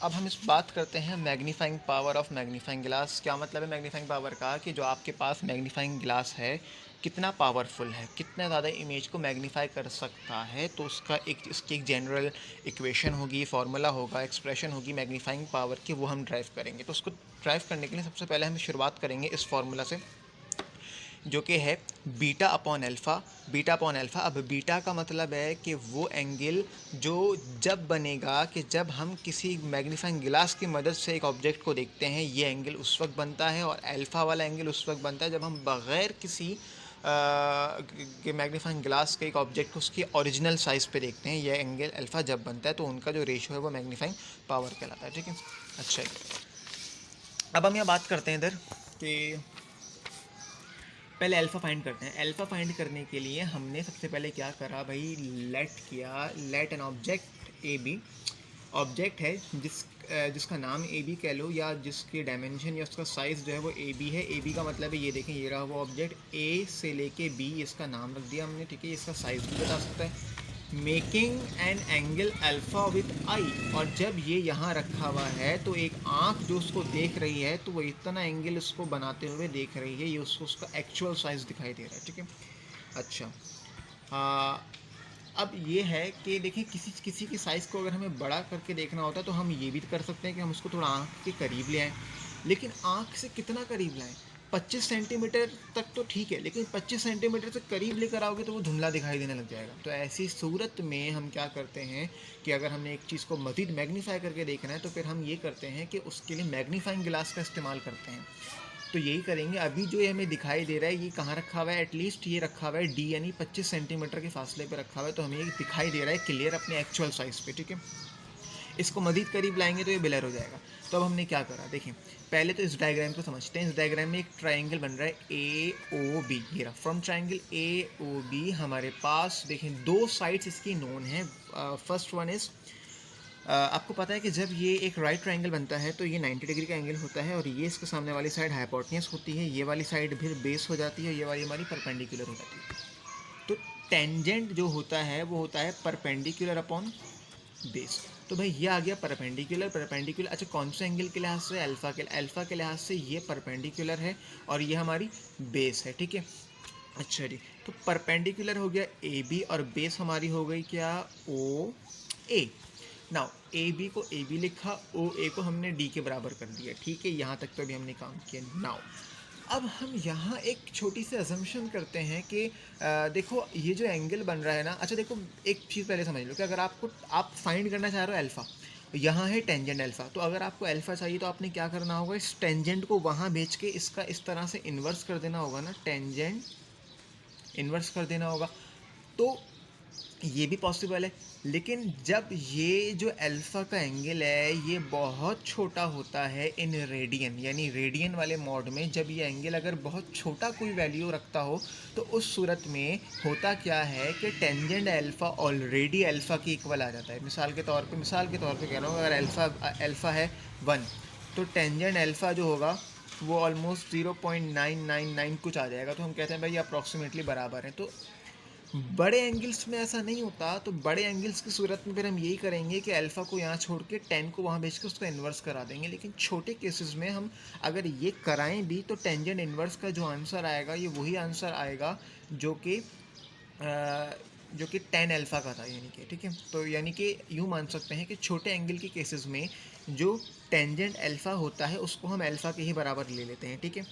अब हम इस बात करते हैं magnifying power of magnifying glass. क्या मतलब है मैग्नीफाइंग पावर का? कि जो आपके पास मैग्नीफाइंग ग्लास है कितना पावरफुल है, कितना ज़्यादा इमेज को मैग्नीफाई कर सकता है। तो उसका इसकी एक जनरल इक्वेशन होगी, फार्मूला होगा, एक्सप्रेशन होगी मैग्नीफाइंग पावर की, वो हम ड्राइव करेंगे। तो उसको ड्राइव करने के लिए सबसे पहले हम शुरुआत करेंगे इस फार्मूला से, जो कि है beta upon alpha. Beta upon alpha, अब बीटा का मतलब है कि वो एंगल जो जब बनेगा कि जब हम किसी मैग्नीफाइंग ग्लास की मदद से एक ऑब्जेक्ट को देखते हैं, ये एंगल उस वक्त बनता है। और अल्फ़ा वाला एंगल उस वक्त बनता है जब हम बग़ैर किसी मैग्नीफाइंग ग्लास के एक ऑब्जेक्ट को उसकी ओरिजिनल साइज़ पे देखते हैं। ये एंगल अल्फ़ा जब बनता है तो उनका जो रेशो है वो मैग्नीफाइंग पावर कहलाता है। ठीक है, अच्छा, अब हम यहाँ बात करते हैं इधर कि पहले अल्फ़ा फाइंड करते हैं। अल्फ़ा फाइंड करने के लिए हमने सबसे पहले क्या करा भाई, let an object A B. Object है जिसका नाम ए बी कह लो, या जिसके डायमेंशन या उसका साइज़ जो है वो ए बी है। ए बी का मतलब है ये देखें, ये रहा वो ऑब्जेक्ट, ए से लेके बी, इसका नाम रख दिया हमने। ठीक है, इसका साइज़ भी बता सकता है। Making an angle alpha with I, और जब ये यहाँ रखा हुआ है तो एक आँख जो उसको देख रही है तो वो इतना एंगल उसको बनाते हुए देख रही है, ये उसको उसका एक्चुअल साइज़ दिखाई दे रहा है। ठीक है, अच्छा, अब ये है कि देखिए किसी किसी के साइज़ को अगर हमें बड़ा करके देखना होता है तो हम ये भी कर सकते हैं कि हम उसको थोड़ा आँख के करीब ले आएँ। लेकिन आँख से कितना करीब लाएँ? 25 सेंटीमीटर तक तो ठीक है, लेकिन 25 सेंटीमीटर से करीब लेकर आओगे तो वो धुंधला दिखाई देने लग जाएगा। तो ऐसी सूरत में हम क्या करते हैं कि अगर हमने एक चीज़ को मज़ीद मैग्नीफाई करके देखना है तो फिर हम ये करते हैं कि उसके लिए मैग्नीफाइंग ग्लास का इस्तेमाल करते हैं। तो यही करेंगे। अभी जो ये हमें दिखाई दे रहा है ये कहाँ रखा हुआ है, एटलीस्ट ये रखा हुआ है डी यानी 25 सेंटीमीटर के फासले पे रखा हुआ है, तो हमें ये दिखाई दे रहा है क्लियर अपने एक्चुअल साइज़ पे। ठीक है, इसको मज़ीद करीब लाएंगे तो ये ब्लर हो जाएगा। तो अब हमने क्या करा, देखें पहले तो इस डायग्राम को समझते हैं। इस डायग्राम में एक ट्राइंगल बन रहा है ए ओ बी, ये रहा। From triangle A O B हमारे पास देखें दो साइड्स इसकी नोन है। फर्स्ट वन इज़, आपको पता है कि जब ये एक राइट ट्रायंगल बनता है तो ये 90 डिग्री का एंगल होता है, और ये इसके सामने वाली साइड हाइपोटेन्यूस होती है, ये वाली साइड फिर बेस हो जाती है, ये वाली हमारी परपेंडिकुलर हो जाती है। तो टेंजेंट जो होता है वो होता है परपेंडिकुलर अपॉन बेस। तो भाई ये आ गया परपेंडिकुलर। परपेंडिकुलर, अच्छा कौन से एंगल के लिहाज से? अल्फ़ा के लिहाज से ये परपेंडिकुलर है और ये हमारी बेस है। ठीक है, अच्छा जी, तो परपेंडिकुलर हो गया ए बी और बेस हमारी हो गई क्या, ओ ए। नाउ ए बी को ए बी लिखा, ओ ए को हमने डी के बराबर कर दिया। ठीक है, यहाँ तक तो अभी हमने काम किया। नाउ अब हम यहाँ एक छोटी सी अजम्पशन करते हैं कि देखो ये जो एंगल बन रहा है ना, अच्छा देखो एक चीज़ पहले समझ लो कि अगर आप फाइंड करना चाह रहे हो अल्फ़ा, यहाँ है टेंजेंट अल्फ़ा, तो अगर आपको अल्फ़ा चाहिए तो आपने क्या करना होगा, इस टेंजेंट को वहाँ भेज के इसका इस तरह से इन्वर्स कर देना होगा ना, टेंजेंट इन्वर्स कर देना होगा। तो ये भी पॉसिबल है। लेकिन जब ये जो अल्फ़ा का एंगल है ये बहुत छोटा होता है इन रेडियन, यानी रेडियन वाले मोड में, जब ये एंगल अगर बहुत छोटा कोई वैल्यू रखता हो तो उस सूरत में होता क्या है कि टेंजेंट अल्फ़ा ऑलरेडी अल्फ़ा के इक्वल आ जाता है। मिसाल के तौर पे कह रहा हूँ, अगर अल्फ़ा है 1 तो टेंजेंट अल्फ़ा जो होगा वो ऑलमोस्ट 0.999 कुछ आ जाएगा। तो हम कहते हैं भाई ये अप्रॉक्सीमेटली बराबर है। तो बड़े एंगल्स में ऐसा नहीं होता। तो बड़े एंगल्स की सूरत में फिर हम यही करेंगे कि अल्फ़ा को यहाँ छोड़ के 10 को वहाँ भेज के उसका इन्वर्स करा देंगे। लेकिन छोटे केसेस में हम अगर ये कराएं भी तो टेंजेंट इन्वर्स का जो आंसर आएगा ये वही आंसर आएगा जो कि 10 अल्फ़ा का था, यानी कि ठीक है। तो यानी कि यूँ मान सकते हैं कि छोटे एंगल के केसेस में जो टेंजेंट अल्फ़ा होता है उसको हम अल्फ़ा के ही बराबर ले लेते हैं। ठीक है,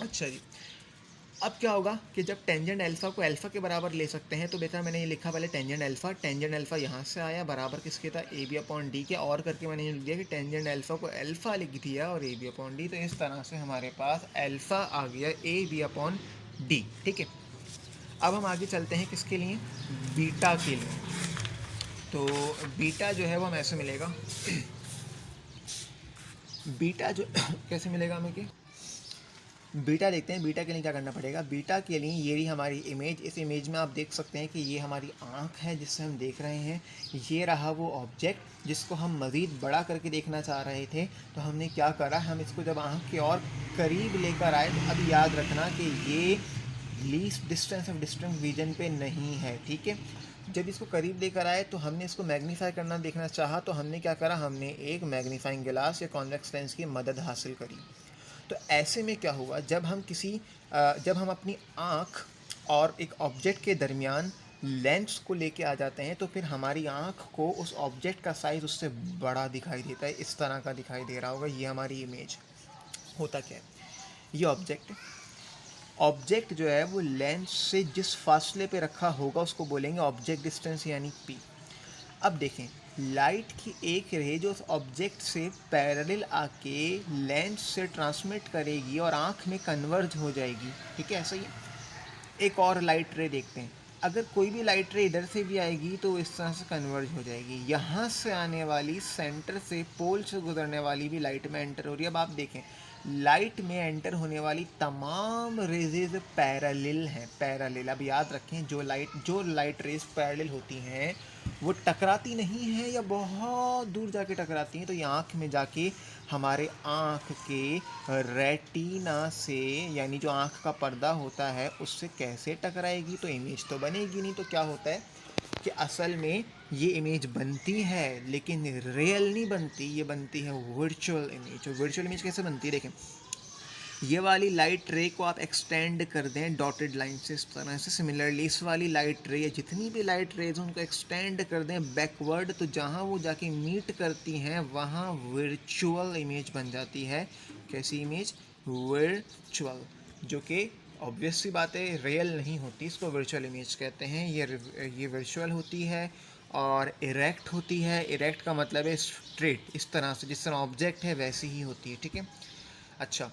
अच्छा जी, अब क्या होगा कि जब टेंजेंट अल्फ़ा को अल्फ़ा के बराबर ले सकते हैं तो बेटा मैंने ये लिखा पहले टेंजेंट अल्फ़ा यहाँ से आया बराबर किसके था, ए बी अपॉन डी के, और करके मैंने ये लिख दिया कि टेंजेंट अल्फ़ा को अल्फ़ा लिख दिया और ए बी अपॉन डी। तो इस तरह से हमारे पास अल्फ़ा आ गया ए बी अपॉन डी। ठीक है, अब हम आगे चलते हैं किसके लिए, बीटा के लिए। तो बीटा जो है वो हमें ऐसे मिलेगा बीटा जो कैसे मिलेगा हमें कि बीटा देखते हैं। बीटा के लिए क्या करना पड़ेगा, बीटा के लिए ये रही हमारी इमेज। इस इमेज में आप देख सकते हैं कि ये हमारी आँख है जिससे हम देख रहे हैं, ये रहा वो ऑब्जेक्ट जिसको हम मज़ीद बड़ा करके देखना चाह रहे थे। तो हमने क्या करा, हम इसको जब आँख के और करीब लेकर आए तो अब याद रखना कि ये least distance of distance vision पे नहीं है। ठीक है, जब इसको करीब लेकर आए तो हमने इसको मैग्नीफाई करना देखना चाहा, तो हमने क्या करा, हमने एक मैग्नीफाइंग गिलास या कॉन्वेक्स लेंस की मदद हासिल करी। तो ऐसे में क्या हुआ, जब हम अपनी आँख और एक ऑब्जेक्ट के दरमियान लेंस को लेके आ जाते हैं, तो फिर हमारी आँख को उस ऑब्जेक्ट का साइज़ उससे बड़ा दिखाई देता है, इस तरह का दिखाई दे रहा होगा। ये हमारी इमेज होता क्या है, ये ऑब्जेक्ट जो है वो लेंस से जिस फासले पे रखा होगा उसको बोलेंगे ऑब्जेक्ट डिस्टेंस यानी पी। अब देखें, लाइट की एक रे जो उस ऑब्जेक्ट से पैरेलल आके लेंस से ट्रांसमिट करेगी और आँख में कन्वर्ज हो जाएगी, ठीक है, ऐसा ही है। एक और लाइट रे देखते हैं, अगर कोई भी लाइट रे इधर से भी आएगी तो इस तरह से कन्वर्ज हो जाएगी। यहाँ से आने वाली, सेंटर से, पोल से गुजरने वाली भी लाइट में एंटर हो रही है। अब आप देखें, लाइट में एंटर होने वाली तमाम रेजेज पैरेलल हैं, पैरेलल। अब याद रखें, जो लाइट रेज पैरेलल होती हैं वो टकराती नहीं हैं या बहुत दूर जाके टकराती हैं, तो ये आँख में जाके हमारे आँख के रेटिना से, यानी जो आँख का पर्दा होता है, उससे कैसे टकराएगी, तो इमेज तो बनेगी नहीं। तो क्या होता है कि असल में ये इमेज बनती है लेकिन रियल नहीं बनती, ये बनती है वर्चुअल इमेज। और वर्चुअल इमेज कैसे बनती है, देखें, ये वाली लाइट रे को आप एक्सटेंड कर दें डॉटेड लाइन से, इस तरह से। सिमिलरली इस वाली लाइट रे या जितनी भी लाइट रेज उनको एक्सटेंड कर दें बैकवर्ड, तो जहाँ वो जाके मीट करती हैं वहाँ वर्चुअल इमेज बन जाती है। कैसी इमेज, वर्चुअल, जो कि ऑब्वियस सी बात है रियल नहीं होती, इसको वर्चुअल इमेज कहते हैं। ये वर्चुअल होती है और इरेक्ट होती है। इरेक्ट का मतलब है स्ट्रेट, इस तरह से, जिस तरह ऑब्जेक्ट है वैसी ही होती है, ठीक है। अच्छा,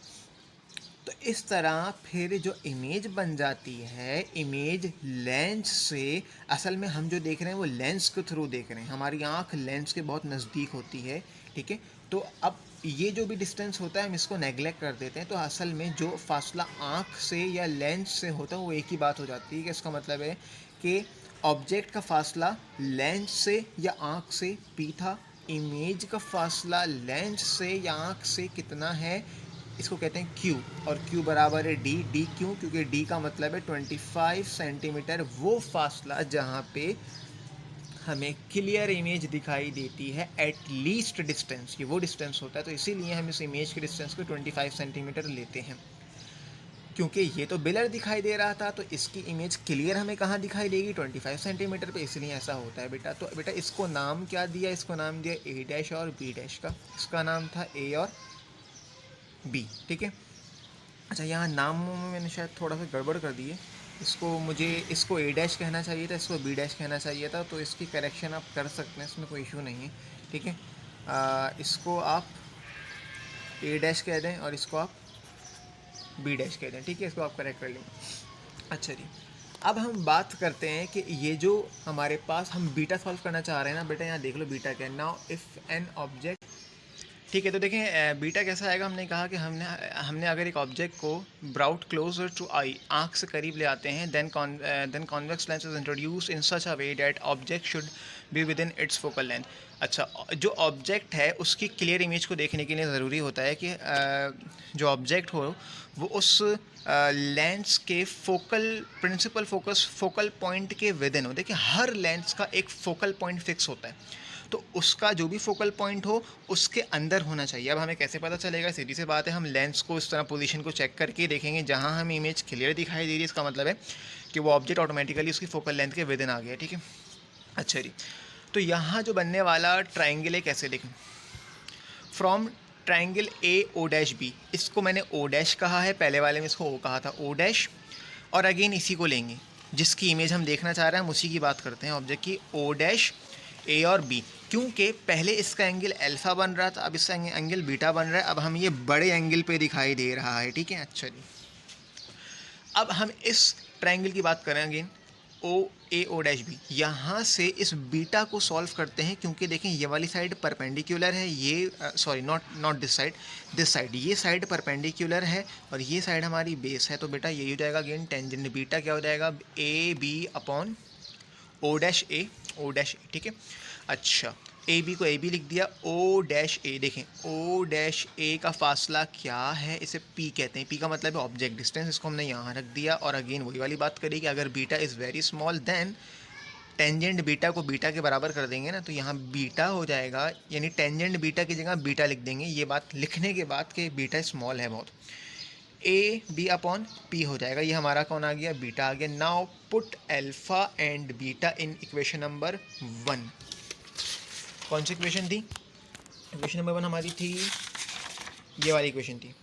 तो इस तरह फिर जो इमेज बन जाती है, इमेज लेंस से, असल में हम जो देख रहे हैं वो लेंस के थ्रू देख रहे हैं, हमारी आँख लेंस के बहुत नज़दीक होती है, ठीक है। तो अब ये जो भी डिस्टेंस होता है हम इसको नेगलेक्ट कर देते हैं, तो असल में जो फासला आँख से या लेंस से होता है वो एक ही बात हो जाती है। कि इसका मतलब है कि ऑब्जेक्ट का फासला लेंस से या आँख से पी था, इमेज का फासला लेंस से या आँख से कितना है, इसको कहते हैं क्यू, और क्यू बराबर है डी। डी क्यों, क्योंकि डी का मतलब है 25 सेंटीमीटर, वो फासला जहाँ पे हमें क्लियर इमेज दिखाई देती है एट लीस्ट डिस्टेंस, ये वो डिस्टेंस होता है। तो इसीलिए हम इस इमेज के डिस्टेंस को 25 सेंटीमीटर लेते हैं, क्योंकि ये तो बिलर दिखाई दे रहा था, तो इसकी इमेज क्लियर हमें कहाँ दिखाई देगी, 25 सेंटीमीटर पे, इसलिए ऐसा होता है बेटा। तो बेटा इसको नाम क्या दिया, इसको नाम दिया ए डैश और बी डैश का, इसका नाम था ए और बी, ठीक है। अच्छा, यहाँ नामों में मैंने शायद थोड़ा सा गड़बड़ कर दी है, इसको ए डैश कहना चाहिए था, इसको बी डैश कहना चाहिए था, तो इसकी करेक्शन आप कर सकते हैं, इसमें कोई इशू नहीं है, ठीक है। इसको आप ए डैश कह दें और इसको आप बी डैश कह दें, ठीक है, इसको आप करेक्ट कर लें। अच्छा जी, अब हम बात करते हैं कि ये जो हमारे पास, हम बीटा सॉल्व करना चाह रहे हैं ना बेटा, यहाँ देख लो बीटा क्या है। नाउ इफ़ एन ऑब्जेक्ट, ठीक है, तो देखें बीटा कैसा आएगा, हमने कहा कि हमने अगर एक ऑब्जेक्ट को ब्राउट क्लोजर टू आई, आँख से करीब ले आते हैं, then convex lens is introduce in such a way that object should be within its focal length. अच्छा, जो ऑब्जेक्ट है उसकी क्लियर इमेज को देखने के लिए ज़रूरी होता है कि जो ऑब्जेक्ट हो वो उस लेंस के फोकल पॉइंट के विद इन हो। देखिए, हर लेंस का एक फोकल पॉइंट फिक्स होता है, तो उसका जो भी फोकल पॉइंट हो उसके अंदर होना चाहिए। अब हमें कैसे पता चलेगा, सीधी सी बात है, हम लेंस को इस तरह पोजीशन को चेक करके देखेंगे, जहां हमें इमेज क्लियर दिखाई दे रही है, इसका मतलब है कि वो ऑब्जेक्ट ऑटोमेटिकली उसकी फोकल लेंथ के विद इन आ गया, ठीक है। अच्छा जी, तो यहाँ जो बनने वाला ट्राइंगल है, कैसे देखें, from triangle A O dash B, इसको मैंने ओ डैश कहा है, पहले वाले में इसको ओ कहा था, ओ डैश, और अगेन इसी को लेंगे, जिसकी इमेज हम देखना चाह रहे हैं हम उसी की बात करते हैं, ऑब्जेक्ट की, ओ डैश ए और बी, क्योंकि पहले इसका एंगल अल्फ़ा बन रहा था, अब इसका एंगल बीटा बन रहा है, अब हम ये बड़े एंगल पे दिखाई दे रहा है, ठीक है। अच्छा जी, अब हम इस ट्रायंगल की बात करें अगेन, ओ ए ओ डैश बी, यहाँ से इस बीटा को सॉल्व करते हैं, क्योंकि देखें ये वाली साइड परपेंडिकुलर है, ये सॉरी नॉट दिस साइड, ये साइड परपेंडिकुलर है और ये साइड हमारी बेस है, तो बेटा यही हो जाएगा अगेन टेंजेंट बीटा क्या हो जाएगा, A B upon O dash A, ठीक है। अच्छा, ए बी को ए बी लिख दिया, ओ डैश ए, देखें ओ डैश ए का फासला क्या है, इसे पी कहते हैं, पी का मतलब है ऑब्जेक्ट डिस्टेंस, इसको हमने यहाँ रख दिया। और अगेन वही वाली बात करी कि अगर beta is very small then tangent beta को बीटा के बराबर कर देंगे ना, तो यहाँ बीटा हो जाएगा, यानी टेंजेंट बीटा की जगह बीटा लिख देंगे। ये बात लिखने के बाद कि बीटा स्मॉल है बहुत, ए बी अपॉन पी हो जाएगा। ये हमारा कौन आ गया, बीटा आ गया। Now put alpha and beta in equation number 1। कौन सी इक्वेशन थी, इक्वेशन नंबर 1 हमारी थी ये वाली इक्वेशन थी,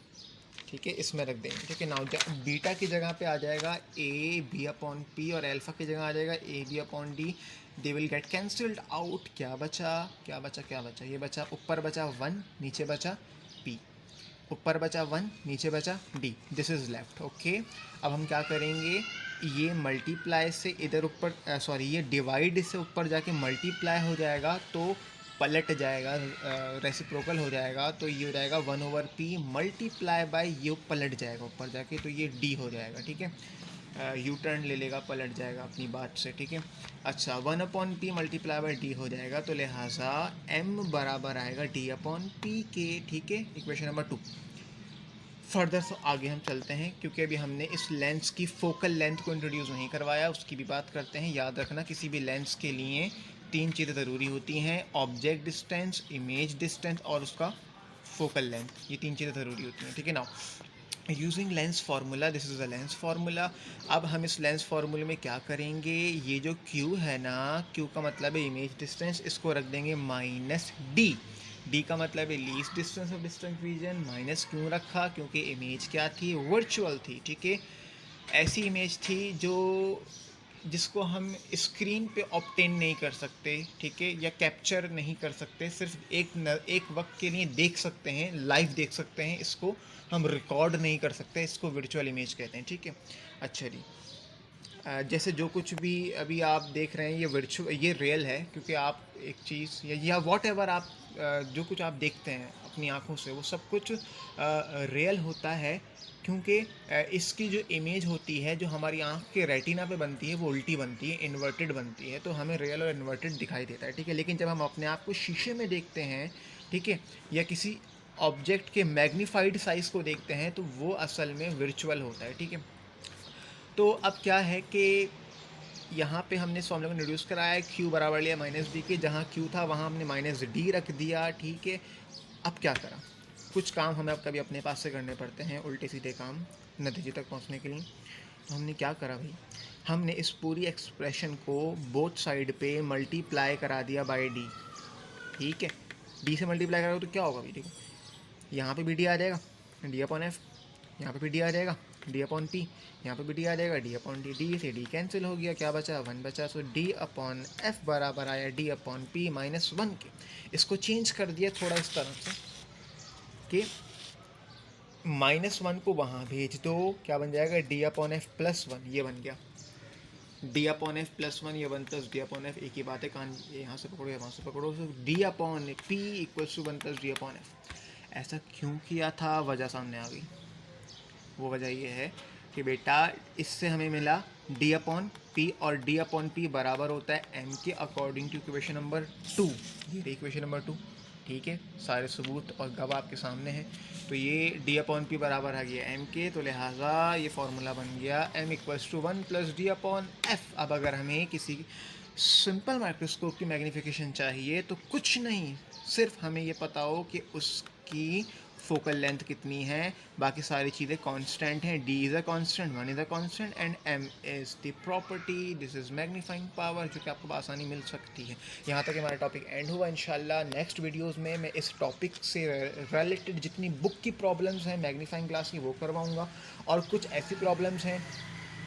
ठीक है, इसमें रख देंगे। ठीक है, नाउ बीटा की जगह पे आ जाएगा ए बी अपॉन पी और अल्फा की जगह आ जाएगा A B upon D. They will get cancelled out. क्या बचा, क्या बचा, क्या बचा, ये बचा, ऊपर बचा 1, नीचे बचा पी, ऊपर बचा 1, नीचे बचा D. This is left. Okay, अब हम क्या करेंगे, ये मल्टीप्लाई से इधर ऊपर सॉरी ये डिवाइड से ऊपर जाके मल्टीप्लाई हो जाएगा तो पलट जाएगा, रेसिप्रोकल हो जाएगा, तो ये हो जाएगा 1/p मल्टीप्लाई बाय ये पलट जाएगा ऊपर जाके, तो ये d हो जाएगा। ठीक है, यू टर्न ले लेगा, पलट जाएगा अपनी बात से। ठीक है, अच्छा 1/p मल्टीप्लाई बाय d हो जाएगा, तो लिहाजा m बराबर आएगा d/p के। ठीक है, इक्वेशन नंबर 2। फर्दर से आगे हम चलते हैं, क्योंकि अभी हमने इस लेंस की फोकल लेंथ को इंट्रोड्यूस नहीं करवाया, उसकी भी बात करते हैं। याद रखना किसी भी लेंस के लिए 3 चीज़ें ज़रूरी होती हैं, ऑब्जेक्ट डिस्टेंस, इमेज डिस्टेंस और उसका फोकल लेंथ। ये 3 चीज़ें ज़रूरी होती हैं। ठीक है, now using lens formula, this is a lens formula. अब हम इस लेंस फार्मूले में क्या करेंगे, ये जो Q है ना, Q का मतलब है इमेज डिस्टेंस, इसको रख देंगे -d। डी का मतलब है least distance of distance region. Minus क्यों रखा, क्योंकि इमेज क्या थी, वर्चुअल थी। ठीक है, ऐसी इमेज थी जिसको हम स्क्रीन पे ऑब्टेन नहीं कर सकते, ठीक है, या कैप्चर नहीं कर सकते, सिर्फ एक वक्त के लिए देख सकते हैं, लाइव देख सकते हैं, इसको हम रिकॉर्ड नहीं कर सकते, इसको वर्चुअल इमेज कहते हैं। ठीक है, अच्छा जी, जैसे जो कुछ भी अभी आप देख रहे हैं ये वर्चुअल, ये रियल है, क्योंकि आप एक चीज़ या वॉट एवर आप जो कुछ आप देखते हैं अपनी आँखों से, वो सब कुछ रियल होता है, क्योंकि इसकी जो इमेज होती है जो हमारी आँख के रेटिना पे बनती है वो उल्टी बनती है, इन्वर्टेड बनती है, तो हमें रियल और इन्वर्टेड दिखाई देता है। ठीक है, लेकिन जब हम अपने आप को शीशे में देखते हैं, ठीक है, या किसी ऑब्जेक्ट के मैग्नीफाइड साइज़ को देखते हैं, तो वो असल में वर्चुअल होता है। ठीक है, तो अब क्या है कि यहाँ पे हमने इस फॉर्मूला को इंट्रोड्यूस कराया है, Q बराबर लिया -d के, जहाँ Q था वहाँ हमने -d रख दिया। ठीक है, अब क्या करा, कुछ काम हमें अब कभी अपने पास से करने पड़ते हैं, उल्टे सीधे काम नतीजे तक पहुँचने के लिए। तो हमने क्या करा भाई, हमने इस पूरी एक्सप्रेशन को बोथ साइड पे मल्टीप्लाई करा दिया बाय d। ठीक है, d से मल्टीप्लाई करा तो क्या होगा भाई, देखो यहाँ पे भी d आ जाएगा, d/f, यहाँ पे भी d आ जाएगा, d/p, यहाँ पे भी d आ जाएगा, d/d, d से d कैंसिल हो गया, क्या बचा, 1 बचा। सो d/f बराबर आया d/p -1 के। इसको चेंज कर दिया थोड़ा इस तरह से कि -1 को वहाँ भेज दो, क्या बन जाएगा, d/f +1, ये बन गया d/f +1, ये 1 + d/f, एक ही बात है, कान यहाँ से पकड़ो या वहाँ से पकड़ो। सो d/p = 1 + d/f। ऐसा क्यों किया था, वजह सामने आ गई। वो वजह ये है कि बेटा इससे हमें मिला d/p, और d/p बराबर होता है m के, अकॉर्डिंग टू इक्वेशन नंबर 2। ये इक्वेशन नंबर 2, ठीक है, सारे सबूत और गवाह आपके सामने हैं। तो ये d/p बराबर आ गया m के, तो लिहाजा ये फार्मूला बन गया m = 1 + d/f। अब अगर हमें किसी सिंपल माइक्रोस्कोप की मैग्नीफिकेशन चाहिए तो कुछ नहीं, सिर्फ हमें ये पता हो कि उसकी फोकल लेंथ कितनी है, बाकी सारी चीज़ें कांस्टेंट हैं। d is a constant, 1 is a constant and m is the property, this is magnifying power, जो कि आपको आसानी मिल सकती है। यहाँ तक हमारा टॉपिक एंड हुआ। इंशाल्लाह नेक्स्ट वीडियोस में मैं इस टॉपिक से रिलेटेड जितनी बुक की प्रॉब्लम्स हैं मैग्नीफाइंग ग्लास की, वो करवाऊँगा, और कुछ ऐसी प्रॉब्लम्स हैं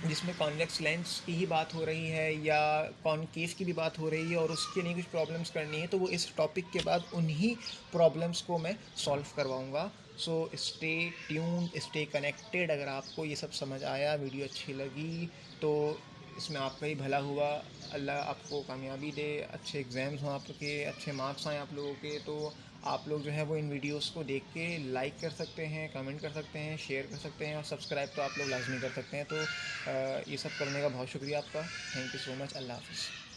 जिसमें कॉन्वेक्स लेंस की ही बात हो रही है या कॉनकेव की भी बात हो रही है और उसके लिए कुछ प्रॉब्लम्स करनी है, तो वो इस टॉपिक के बाद उन्हीं प्रॉब्लम्स को मैं सॉल्व करवाऊँगा। So stay tuned, stay connected. अगर आपको ये सब समझ आया, वीडियो अच्छी लगी, तो इसमें आपका ही भला हुआ। अल्लाह आपको कामयाबी दे, अच्छे एग्ज़ाम्स हों आपके, अच्छे मार्क्स आएँ आप लोगों के। तो आप लोग जो है वो इन वीडियोस को देख के लाइक कर सकते हैं, कमेंट कर सकते हैं, शेयर कर सकते हैं, और सब्सक्राइब तो आप लोग लाजमी कर सकते हैं। तो ये सब करने का बहुत शुक्रिया आपका। Thank you so much. Allah हाफ़िज़।